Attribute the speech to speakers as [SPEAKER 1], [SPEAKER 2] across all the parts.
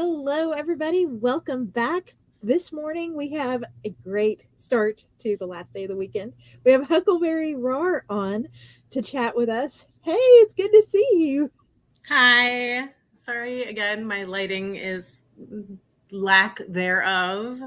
[SPEAKER 1] Hello, everybody. Welcome back. This morning we have a great start to the last day of the weekend. We have Huckleberry Rahr on to chat with us. Hey, it's good to see you.
[SPEAKER 2] Hi. Sorry again, my lighting is lack thereof.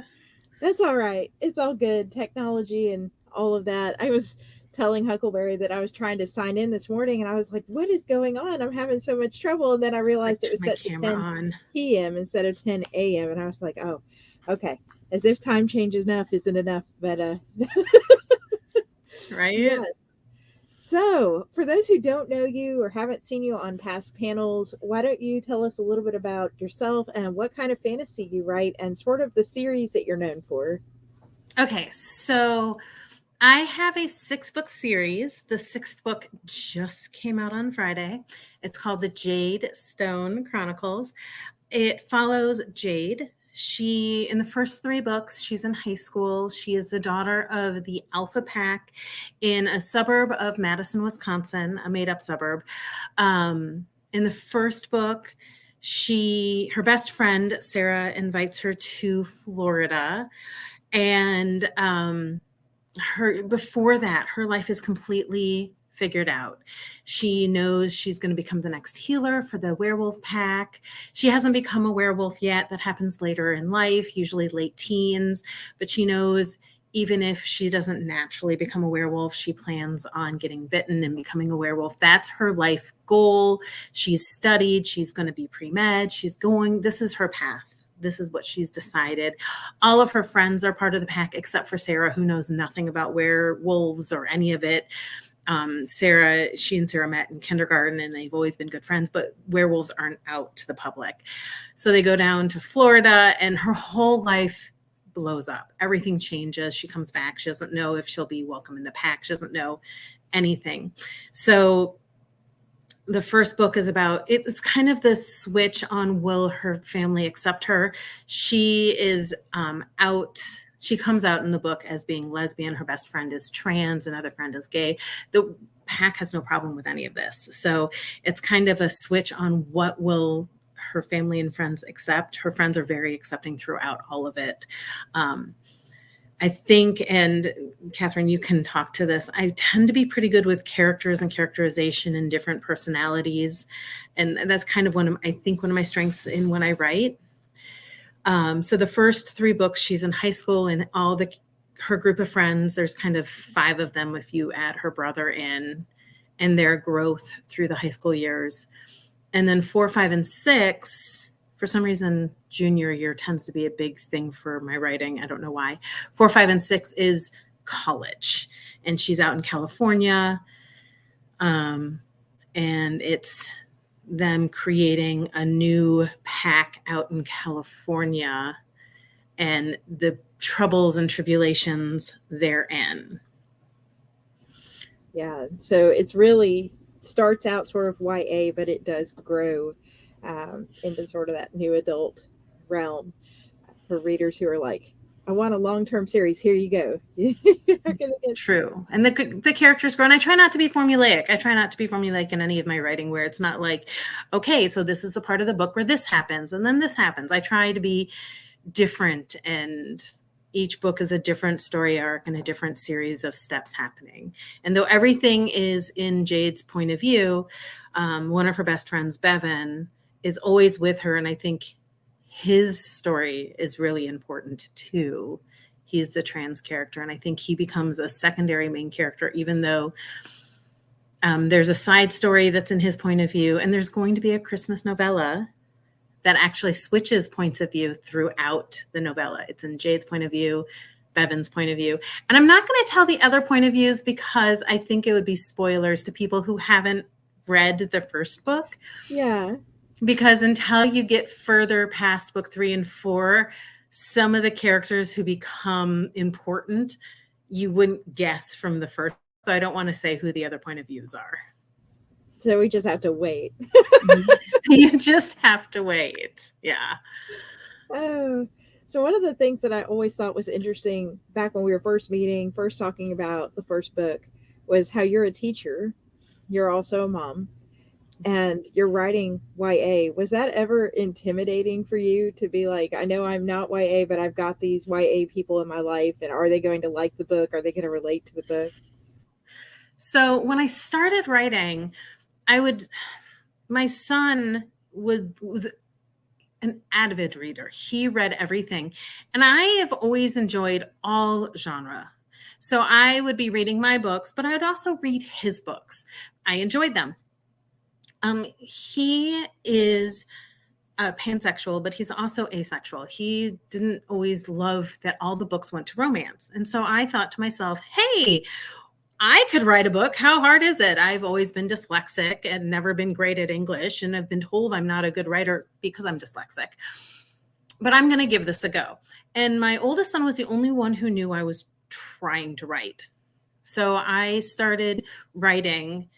[SPEAKER 1] That's all right. It's all good. Technology and all of that. I was telling Huckleberry that I was trying to sign in this morning and I was like, what is going on? I'm having so much trouble. And then I
[SPEAKER 2] I
[SPEAKER 1] realized it
[SPEAKER 2] turned
[SPEAKER 1] was
[SPEAKER 2] my
[SPEAKER 1] set to
[SPEAKER 2] camera
[SPEAKER 1] 10
[SPEAKER 2] on.
[SPEAKER 1] p.m. instead of 10 a.m. And I was like, oh, okay. As if time change enough isn't enough. But
[SPEAKER 2] Right?
[SPEAKER 1] yeah. So, for those who don't know you or haven't seen you on past panels, why don't you tell us a little bit about yourself and what kind of fantasy you write and sort of the series that you're known for?
[SPEAKER 2] Okay, so I have a 6-book series. The sixth book just came out on Friday. It's called the Jade Stone Chronicles. It follows Jade. In the first 3 books, she's in high school. She is the daughter of the Alpha Pack in a suburb of Madison, Wisconsin, a made up suburb. In the first book, her best friend, Sarah, invites her to Florida. And before that, her life is completely figured out. She knows she's going to become the next healer for the werewolf pack. She hasn't become a werewolf yet. That happens later in life, usually late teens, but she knows even if she doesn't naturally become a werewolf, she plans on getting bitten and becoming a werewolf. That's her life goal. She's studied, she's going to be pre-med, this is her path. This is what she's decided. All of her friends are part of the pack except for Sarah, who knows nothing about werewolves or any of it. She and Sarah met in kindergarten and they've always been good friends, but werewolves aren't out to the public. So they go down to Florida and her whole life blows up. Everything changes. She comes back. She doesn't know if she'll be welcome in the pack. She doesn't know anything. So the first book is about, it's kind of the switch on will her family accept her. She is she comes out in the book as being lesbian. Her best friend is trans, another friend is gay. The pack has no problem with any of this. So it's kind of a switch on what will her family and friends accept. Her friends are very accepting throughout all of it. I think, and Katherine, you can talk to this, I tend to be pretty good with characters and characterization and different personalities. And that's kind of one of my strengths in when I write. So the first 3 books, she's in high school and her group of friends, there's kind of 5 of them if you add her brother in, and their growth through the high school years. And then 4, 5, and 6, for some reason, junior year tends to be a big thing for my writing. I don't know why. 4, 5, and 6 is college. And she's out in California. And it's them creating a new pack out in California and the troubles and tribulations therein.
[SPEAKER 1] Yeah, so it's really starts out sort of YA, but it does grow into sort of that new adult realm for readers who are like, I want a long-term series. Here you go. You're not gonna get...
[SPEAKER 2] True. And the characters grow. And I try not to be formulaic. I try not to be formulaic in any of my writing where it's not like, okay, so this is a part of the book where this happens and then this happens. I try to be different, and each book is a different story arc and a different series of steps happening. And though everything is in Jade's point of view, one of her best friends, Bevan, is always with her. And I think his story is really important too. He's the trans character, and I think he becomes a secondary main character, even though there's a side story that's in his point of view, and there's going to be a Christmas novella that actually switches points of view throughout the novella. It's in Jade's point of view, Bevan's point of view. And I'm not going to tell the other point of views because I think it would be spoilers to people who haven't read the first book.
[SPEAKER 1] Yeah.
[SPEAKER 2] Because until you get further past book 3 and 4, some of the characters who become important, you wouldn't guess from the first. So I don't want to say who the other point of views are.
[SPEAKER 1] So we just have to wait.
[SPEAKER 2] You just have to wait. Yeah.
[SPEAKER 1] Oh, so one of the things that I always thought was interesting back when we were first meeting, first talking about the first book, was how you're a teacher. You're also a mom. and you're writing YA. Was that ever intimidating for you to be like, I know I'm not YA, but I've got these YA people in my life, and are they going to like the book? Are they going to relate to the book?
[SPEAKER 2] So when I started writing, my son was an avid reader. He read everything. And I have always enjoyed all genre. So I would be reading my books, but I would also read his books. I enjoyed them. He is pansexual, but he's also asexual. He didn't always love that all the books went to romance. And so I thought to myself, hey, I could write a book. How hard is it? I've always been dyslexic and never been great at English, and I've been told I'm not a good writer because I'm dyslexic. But I'm going to give this a go. And my oldest son was the only one who knew I was trying to write. So I started writing,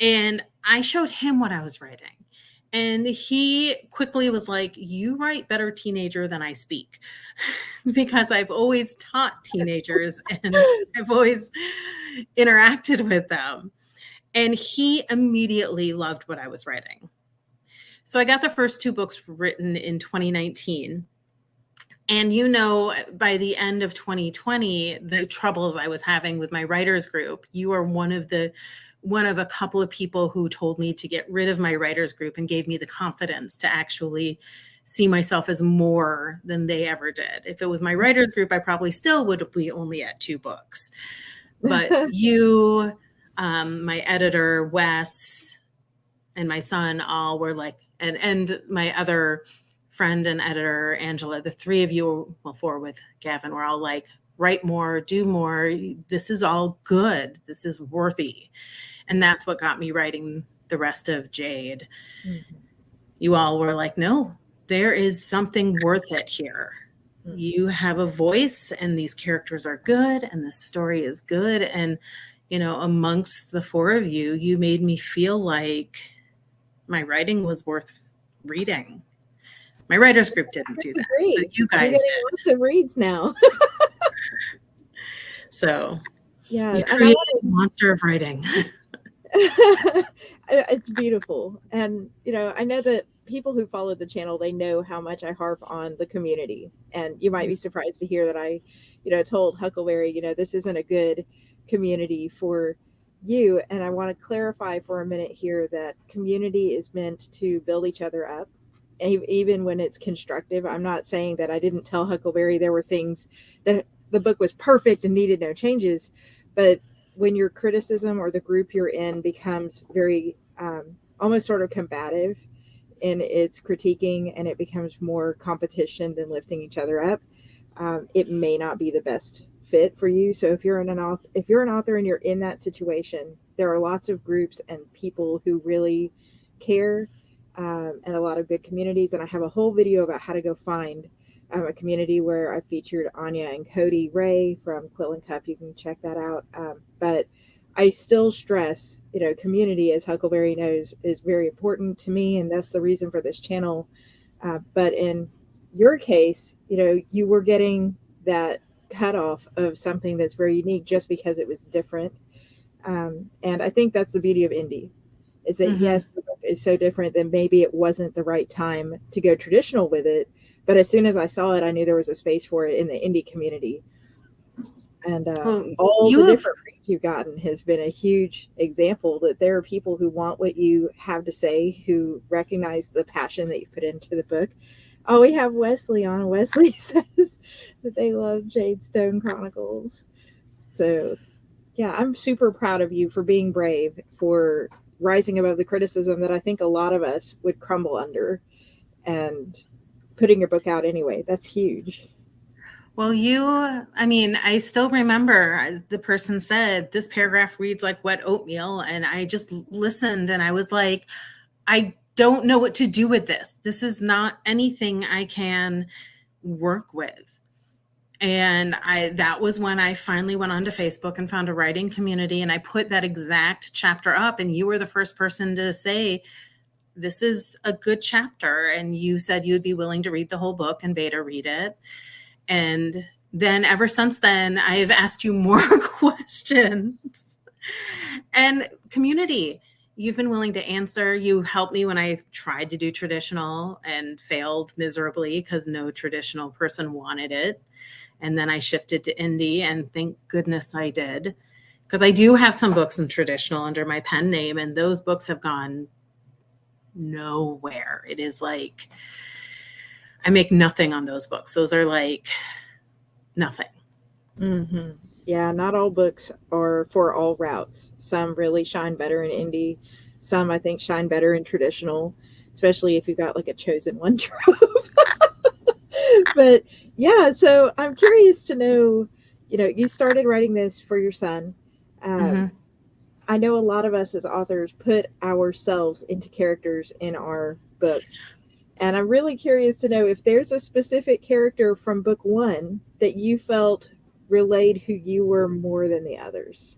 [SPEAKER 2] and I showed him what I was writing. And he quickly was like, you write better teenager than I speak, because I've always taught teenagers and I've always interacted with them. And he immediately loved what I was writing. So I got the first 2 books written in 2019. And by the end of 2020, the troubles I was having with my writers group, you are one of a couple of people who told me to get rid of my writers group and gave me the confidence to actually see myself as more than they ever did. If it was my writers group, I probably still would be only at 2 books. But you, my editor, Wes, and my son all were like, and my other friend and editor, Angela, the 3 of you, well, 4 with Gavin, were all like, write more, do more. This is all good. This is worthy. And that's what got me writing the rest of Jade. Mm-hmm. You all were like, no, there is something worth it here. Mm-hmm. You have a voice, and these characters are good, and the story is good. And, amongst the 4 of you, you made me feel like my writing was worth reading. My writers group didn't do that, but you guys did.
[SPEAKER 1] Lots of reads now.
[SPEAKER 2] So,
[SPEAKER 1] yeah,
[SPEAKER 2] you created a monster of writing.
[SPEAKER 1] It's beautiful. And, I know that people who follow the channel, they know how much I harp on the community. And you might be surprised to hear that I, told Huckleberry, this isn't a good community for you. And I want to clarify for a minute here that community is meant to build each other up, even when it's constructive. I'm not saying that I didn't tell Huckleberry there were things that the book was perfect and needed no changes, but when your criticism or the group you're in becomes very almost sort of combative in its critiquing, and it becomes more competition than lifting each other up, it may not be the best fit for you. So if you're an author and you're in that situation, there are lots of groups and people who really care, and a lot of good communities. And I have a whole video about how to go find a community where I featured Anya and Cody Ray from Quill and Cup. You can check that out. But I still stress, community, as Huckleberry knows, is very important to me, and that's the reason for this channel. But in your case, you were getting that cutoff of something that's very unique just because it was different. And I think that's the beauty of indie, is that yes, the book is so different that maybe it wasn't the right time to go traditional with it. But as soon as I saw it, I knew there was a space for it in the indie community. And all the different reads you've gotten has been a huge example that there are people who want what you have to say, who recognize the passion that you put into the book. Oh, we have Wesley on. Wesley says that they love Jade Stone Chronicles. So, yeah, I'm super proud of you for being brave, for rising above the criticism that I think a lot of us would crumble under, and putting your book out anyway. That's huge.
[SPEAKER 2] Well, I still remember the person said, this paragraph reads like wet oatmeal. And I just listened, and I was like, I don't know what to do with this. This is not anything I can work with. And that was when I finally went onto Facebook and found a writing community, and I put that exact chapter up, and you were the first person to say, this is a good chapter. And you said you would be willing to read the whole book and beta read it. And then ever since then, I've asked you more questions. And community, you've been willing to answer. You helped me when I tried to do traditional and failed miserably because no traditional person wanted it. And then I shifted to indie, and thank goodness I did, because I do have some books in traditional under my pen name, and those books have gone nowhere. It is like I make nothing on those books. Those are like nothing.
[SPEAKER 1] Mm-hmm. Yeah, not all books are for all routes. Some really shine better in indie. Some I think shine better in traditional, especially if you've got like a chosen one trope. But yeah, so I'm curious to know, you started writing this for your son.
[SPEAKER 2] Mm-hmm.
[SPEAKER 1] I know a lot of us as authors put ourselves into characters in our books. And I'm really curious to know if there's a specific character from book one that you felt relayed who you were more than the others.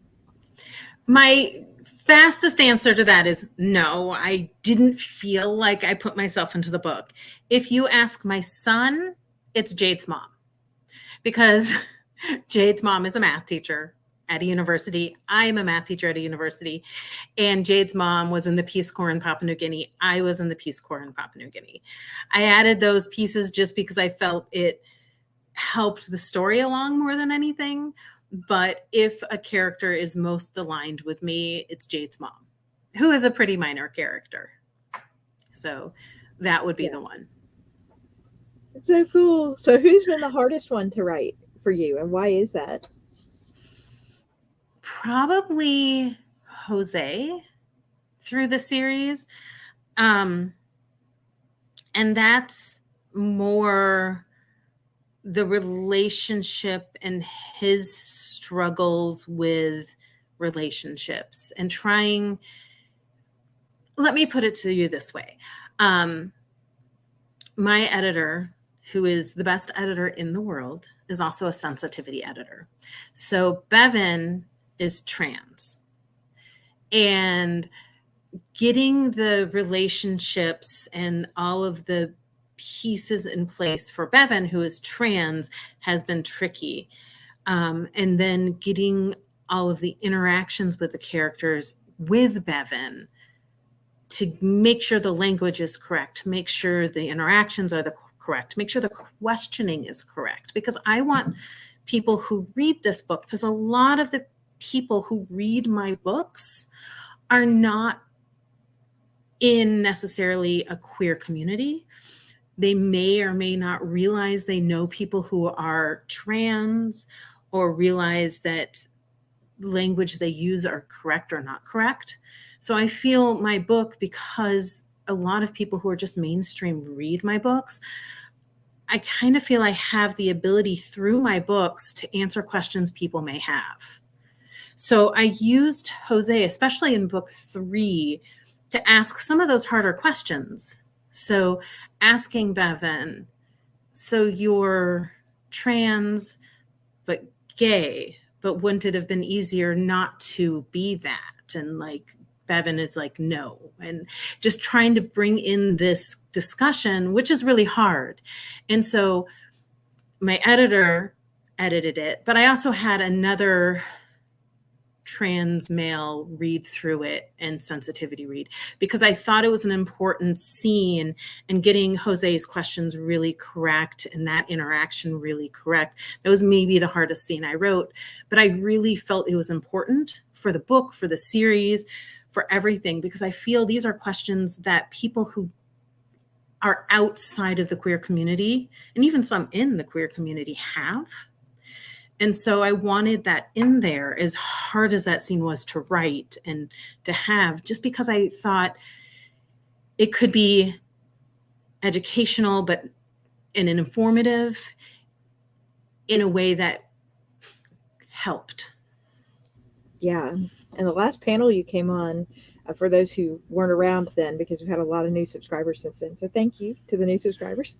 [SPEAKER 2] My fastest answer to that is no. I didn't feel like I put myself into the book. If you ask my son, it's Jade's mom, because Jade's mom is a math teacher at a university. I am a math teacher at a university. And Jade's mom was in the Peace Corps in Papua New Guinea. I was in the Peace Corps in Papua New Guinea. I added those pieces just because I felt it helped the story along more than anything. But if a character is most aligned with me, it's Jade's mom, who is a pretty minor character. So that would be the one.
[SPEAKER 1] It's so cool. So who's been the hardest one to write for you, and why is that?
[SPEAKER 2] Probably Jose through the series. And that's more the relationship and his struggles with relationships and trying. Let me put it to you this way. My editor, who is the best editor in the world, is also a sensitivity editor. So Bevan is trans. And getting the relationships and all of the pieces in place for Bevan, who is trans, has been tricky. And then getting all of the interactions with the characters with Bevan to make sure the language is correct, make sure the interactions are the correct, make sure the questioning is correct. Because I want people who read this book, because a lot of the people who read my books are not in necessarily a queer community. They may or may not realize they know people who are trans, or realize that language they use are correct or not correct. So I feel my book, because a lot of people who are just mainstream read my books, I kind of feel I have the ability through my books to answer questions people may have. So I used Jose, especially in book 3, to ask some of those harder questions. So asking Bevan, so you're trans but gay, but wouldn't it have been easier not to be that? And like Bevan is like, no. And just trying to bring in this discussion, which is really hard. And so my editor edited it, but I also had another trans male read through it and sensitivity read, because I thought it was an important scene, and getting Jose's questions really correct and that interaction really correct. That was maybe the hardest scene I wrote, but I really felt it was important for the book, for the series, for everything, because I feel these are questions that people who are outside of the queer community, and even some in the queer community, have. And so I wanted that in there, as hard as that scene was to write and to have, just because I thought it could be educational, but in an informative, in a way that helped.
[SPEAKER 1] Yeah. And the last panel you came on, for those who weren't around then, because we've had a lot of new subscribers since then, so thank you to the new subscribers,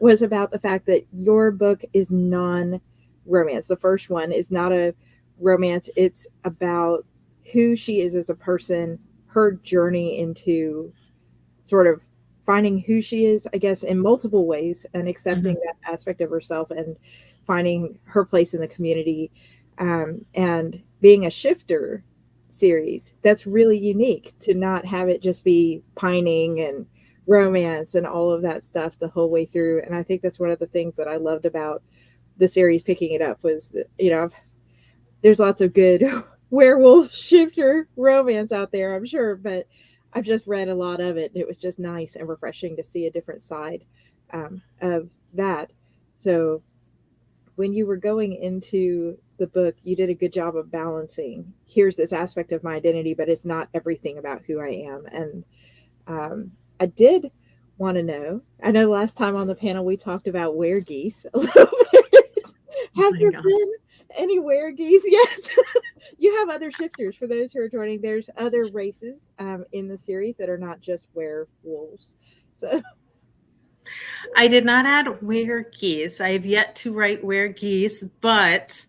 [SPEAKER 1] was about the fact that your book is non-romance. The first one is not a romance. It's about who she is as a person, her journey into sort of finding who she is, I guess, in multiple ways, and accepting that aspect of herself, and finding her place in the community, and being a shifter series. That's really unique to not have it just be pining and romance and all of that stuff the whole way through. And I think that's one of the things that I loved about the series picking it up was that, there's lots of good werewolf shifter romance out there, I'm sure, but I've just read a lot of it. And it was just nice and refreshing to see a different side of that. So when you were going into the book, you did a good job of balancing. Here's this aspect of my identity, but it's not everything about who I am. And I did want to know. I know last time on the panel we talked about geese a little bit.
[SPEAKER 2] Oh
[SPEAKER 1] Have
[SPEAKER 2] my
[SPEAKER 1] there
[SPEAKER 2] God.
[SPEAKER 1] been any geese yet? You have other shifters. For those who are joining, there's other races in the series that are not just werewolves. So
[SPEAKER 2] I did not add geese. I have yet to write geese, but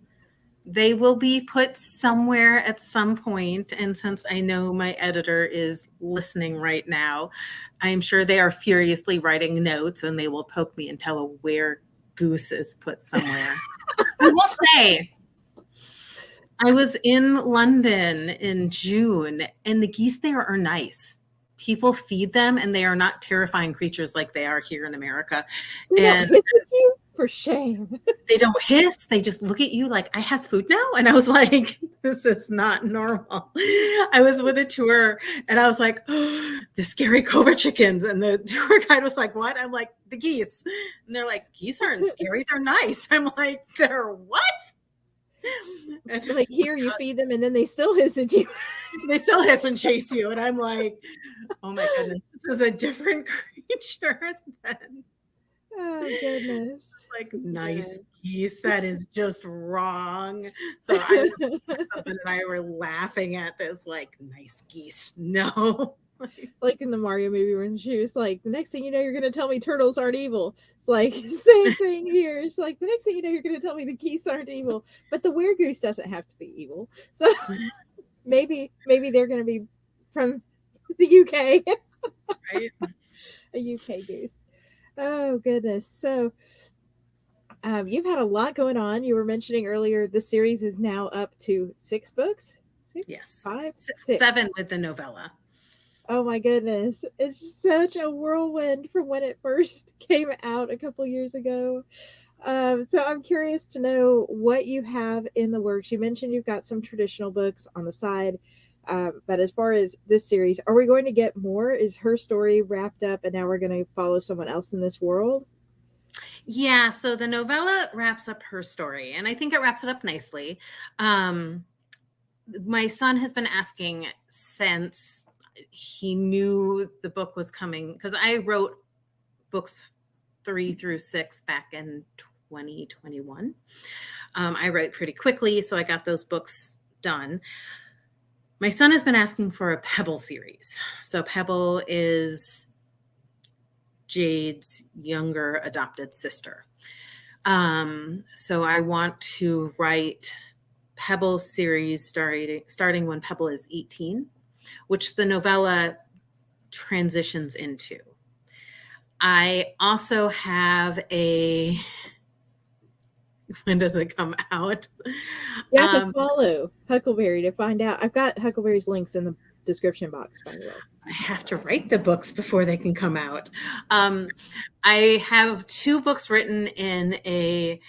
[SPEAKER 2] they will be put somewhere at some point. And since I know my editor is listening right now, I'm sure they are furiously writing notes and they will poke me until a goose is put somewhere. I will say, I was in London in June and the geese there are nice. People feed them and they are not terrifying creatures like they are here in America.
[SPEAKER 1] they don't
[SPEAKER 2] And
[SPEAKER 1] hiss at you? For shame.
[SPEAKER 2] they don't hiss. They just look at you like, I has food now? And I was like, this is not normal. I was with a tour and I was like, oh, the scary cobra chickens. And the tour guide was like, what? I'm like, the geese. And they're like, geese aren't scary. They're nice. I'm like, they're what? And
[SPEAKER 1] Like here you feed them and then they still hiss at you.
[SPEAKER 2] they still hiss and chase you. And I'm like, oh my goodness, this is a different creature than
[SPEAKER 1] Oh goodness.
[SPEAKER 2] like nice geese. That is just wrong. So my husband and I were laughing at this, like, nice geese. No.
[SPEAKER 1] Like in the Mario movie when she was like, the next thing you know, you're gonna tell me turtles aren't evil. It's like same thing here. It's like the next thing you know, you're gonna tell me the geese aren't evil. But the weregoose doesn't have to be evil. So maybe they're gonna be from the UK.
[SPEAKER 2] Right?
[SPEAKER 1] A UK goose. Oh goodness. So you've had a lot going on. You were mentioning earlier the series is now up to 6 books. 6?
[SPEAKER 2] Yes.
[SPEAKER 1] 5?
[SPEAKER 2] 6. 7 with the novella.
[SPEAKER 1] Oh my goodness. It's such a whirlwind from when it first came out a couple years ago. So I'm curious to know what you have in the works. You mentioned you've got some traditional books on the side. But as far as this series, are we going to get more? Is her story wrapped up and now we're going to follow someone else in this world?
[SPEAKER 2] Yeah, so the novella wraps up her story, and I think it wraps it up nicely. My son has been asking since he knew the book was coming, because I wrote books 3 through 6 back in 2021. I write pretty quickly, so I got those books done. My son has been asking for a Pebble series. So Pebble is Jade's younger adopted sister. So I want to write Pebble series starting when Pebble is 18, which the novella transitions into. I also have a, when does it come out?
[SPEAKER 1] You have to follow Huckleberry to find out. I've got Huckleberry's links in the description box, by the way.
[SPEAKER 2] I have to write the books before they can come out. I have 2 books written in a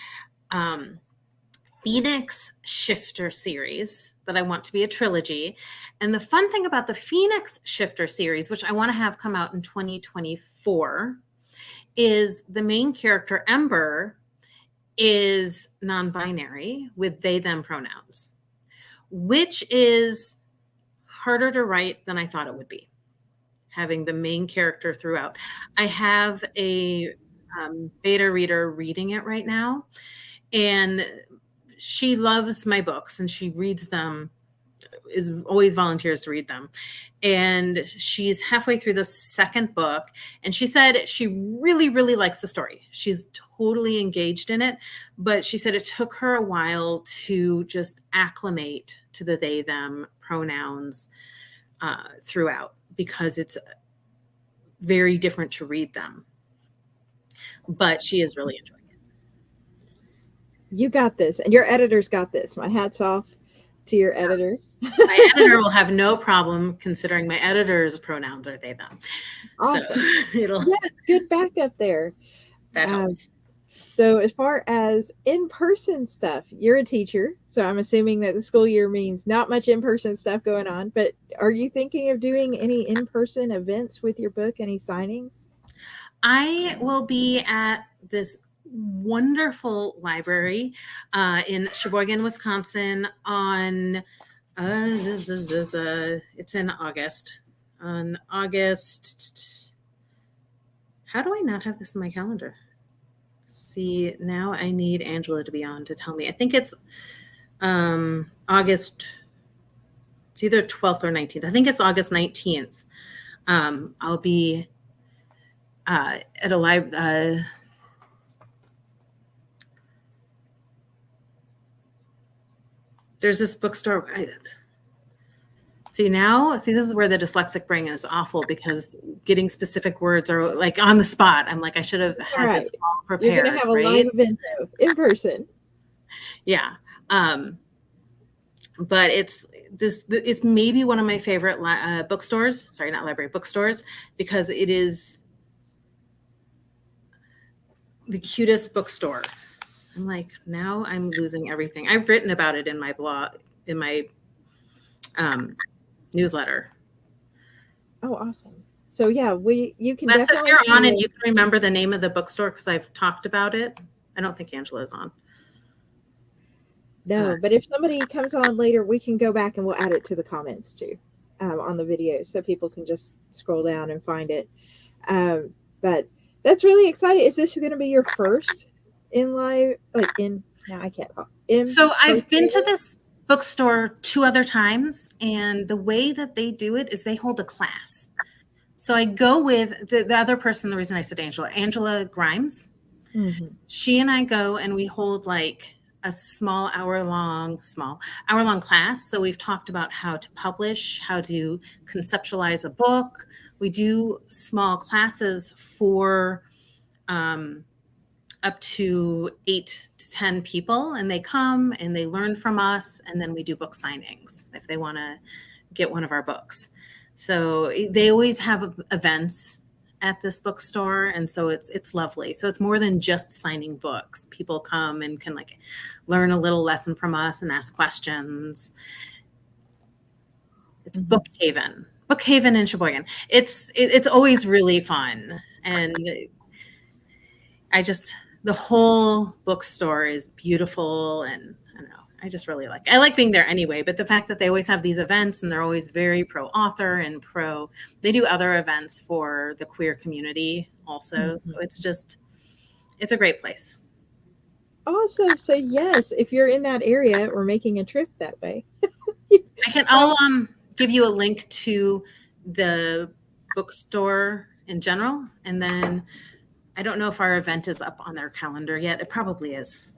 [SPEAKER 2] Phoenix Shifter series that I want to be a trilogy. And the fun thing about the Phoenix Shifter series, which I want to have come out in 2024, is the main character, Ember, is non-binary with they, them pronouns, which is harder to write than I thought it would be, having the main character throughout. I have a beta reader reading it right now, and she loves my books and she reads them, is always volunteers to read them. And she's halfway through the 2nd book, and she said she really, really likes the story. She's totally engaged in it, but she said it took her a while to just acclimate to the they, them pronouns throughout, because it's very different to read them. But she is really enjoying it.
[SPEAKER 1] You got this, and your editor's got this. My hat's off to your editor.
[SPEAKER 2] My editor will have no problem considering my editor's pronouns are they, them. So
[SPEAKER 1] Awesome.
[SPEAKER 2] it'll,
[SPEAKER 1] Yes, good backup there.
[SPEAKER 2] that
[SPEAKER 1] Um,
[SPEAKER 2] helps.
[SPEAKER 1] so as far as in-person stuff, you're a teacher, so I'm assuming that the school year means not much in-person stuff going on, but are you thinking of doing any in-person events with your book, any signings?
[SPEAKER 2] I will be at this wonderful library in Sheboygan, Wisconsin on it's in August. On August, how do I not have this in my calendar? See, now I need Angela to be on to tell me. I think it's August. It's either 12th or 19th. I think it's August 19th. I'll be at a live. There's this bookstore. See, this is where the dyslexic brain is awful because getting specific words are like on the spot. I'm like, I should have had this all prepared.
[SPEAKER 1] You're going to have a
[SPEAKER 2] right?
[SPEAKER 1] live event though, in person.
[SPEAKER 2] Yeah. But it's maybe one of my favorite bookstores. Sorry, not library, bookstores, because it is the cutest bookstore. I'm like, now I'm losing everything. I've written about it in my blog, in my newsletter.
[SPEAKER 1] Oh, awesome. So yeah, you can
[SPEAKER 2] That's
[SPEAKER 1] definitely.
[SPEAKER 2] If you're on and you can remember the name of the bookstore because I've talked about it. I don't think Angela's on.
[SPEAKER 1] No, but if somebody comes on later, we can go back and we'll add it to the comments too, on the video, so people can just scroll down and find it. But that's really exciting. Is this going to be your first in live? Now I can't talk.
[SPEAKER 2] So I've been to this bookstore 2 other times, and the way that they do it is they hold a class. So I go with the other person. The reason I said Angela Grimes.
[SPEAKER 1] Mm-hmm.
[SPEAKER 2] She and I go and we hold like a small hour-long class. So we've talked about how to publish, how to conceptualize a book. We do small classes for up to 8 to 10 people, and they come and they learn from us, and then we do book signings if they want to get one of our books. So they always have events at this bookstore, and so it's lovely. So it's more than just signing books. People come and can like learn a little lesson from us and ask questions. It's Bookhaven in Sheboygan. It's always really fun, and the whole bookstore is beautiful, and I don't know, I like being there anyway, but the fact that they always have these events and they're always very pro author and they do other events for the queer community also. Mm-hmm. So it's a great place.
[SPEAKER 1] Awesome. So yes, if you're in that area or making a trip that way.
[SPEAKER 2] I'll give you a link to the bookstore in general, and then I don't know if our event is up on their calendar yet. It probably is.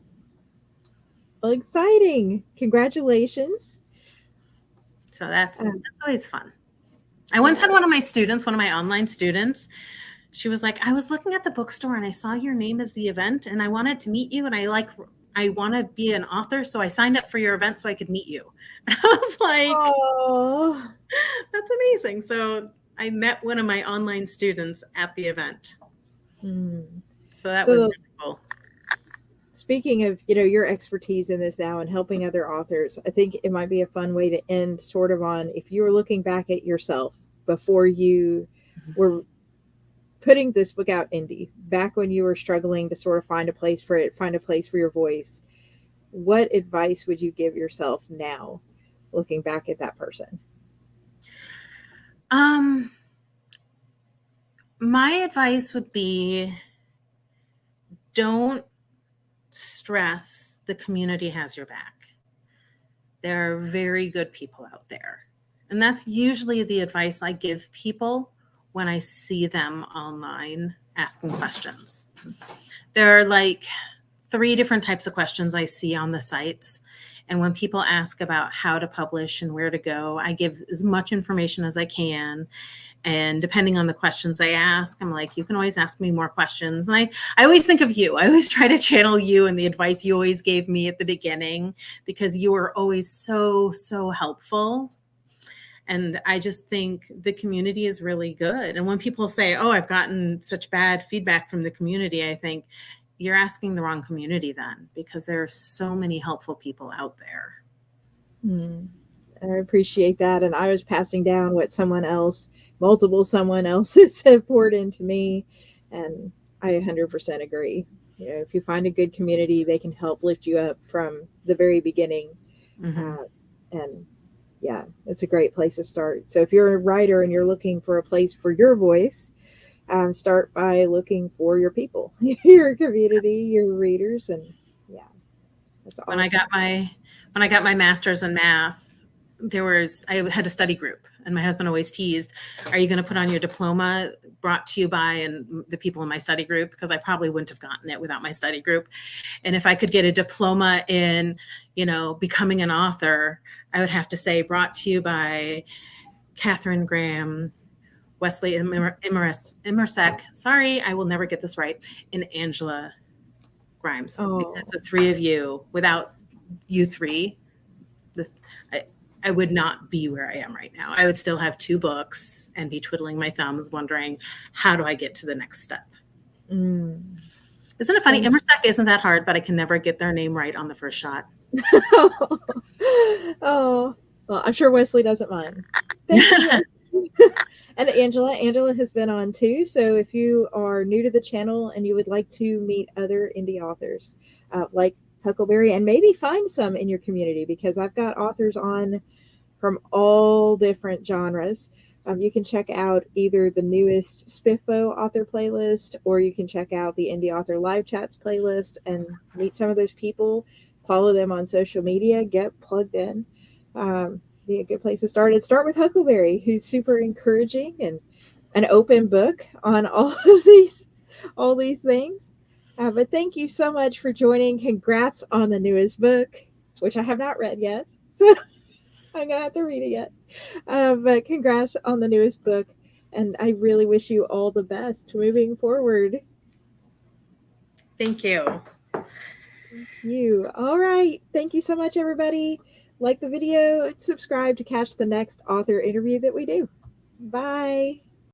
[SPEAKER 1] Well, exciting. Congratulations.
[SPEAKER 2] So that's always fun. I once had one of my online students. She was like, I was looking at the bookstore and I saw your name as the event and I wanted to meet you, and I want to be an author, so I signed up for your event so I could meet you. And I was like, oh, that's amazing. So I met one of my online students at the event. So that was really cool.
[SPEAKER 1] Speaking of, your expertise in this now and helping other authors, I think it might be a fun way to end sort of on, if you were looking back at yourself before you were putting this book out indie, back when you were struggling to sort of find a place for your voice, what advice would you give yourself now, looking back at that person?
[SPEAKER 2] My advice would be, don't stress. The community has your back. There are very good people out there. And that's usually the advice I give people when I see them online asking questions. There are like 3 different types of questions I see on the sites. And when people ask about how to publish and where to go, I give as much information as I can. And depending on the questions they ask, I'm like, you can always ask me more questions. And I always think of you. I always try to channel you and the advice you always gave me at the beginning, because you were always so, so helpful. And I just think the community is really good. And when people say, oh, I've gotten such bad feedback from the community, I think you're asking the wrong community then, because there are so many helpful people out there.
[SPEAKER 1] I appreciate that. And I was passing down what multiple someone else's have poured into me. And I 100% agree. If you find a good community, they can help lift you up from the very beginning. And yeah, it's a great place to start. So if you're a writer and you're looking for a place for your voice, start by looking for your people, your community, your readers. And yeah, that's awesome.
[SPEAKER 2] When I got my master's in math, I had a study group, and my husband always teased, are you going to put on your diploma brought to you by and the people in my study group? Because I probably wouldn't have gotten it without my study group. And if I could get a diploma in, becoming an author, I would have to say brought to you by Katherine Graham, Wesley Immersek. Sorry, I will never get this right. And Angela Grimes. Because the three of you, without you three, I would not be where I am right now. I would still have 2 books and be twiddling my thumbs wondering, how do I get to the next step? Isn't it funny? Immersek isn't that hard, but I can never get their name right on the first shot.
[SPEAKER 1] Oh, well, I'm sure Wesley doesn't mind. Thank you. And Angela has been on too. So if you are new to the channel and you would like to meet other indie authors, like Huckleberry, and maybe find some in your community, because I've got authors on from all different genres. You can check out either the newest Spiffbo author playlist, or you can check out the Indie Author Live Chats playlist and meet some of those people. Follow them on social media, get plugged in. Be a good place to start. And start with Huckleberry, who's super encouraging and an open book on all these things. But thank you so much for joining. Congrats on the newest book, which I have not read yet. So I'm going to have to read it yet. But congrats on the newest book. And I really wish you all the best moving forward.
[SPEAKER 2] Thank you.
[SPEAKER 1] Thank you. All right. Thank you so much, everybody. Like the video and subscribe to catch the next author interview that we do. Bye.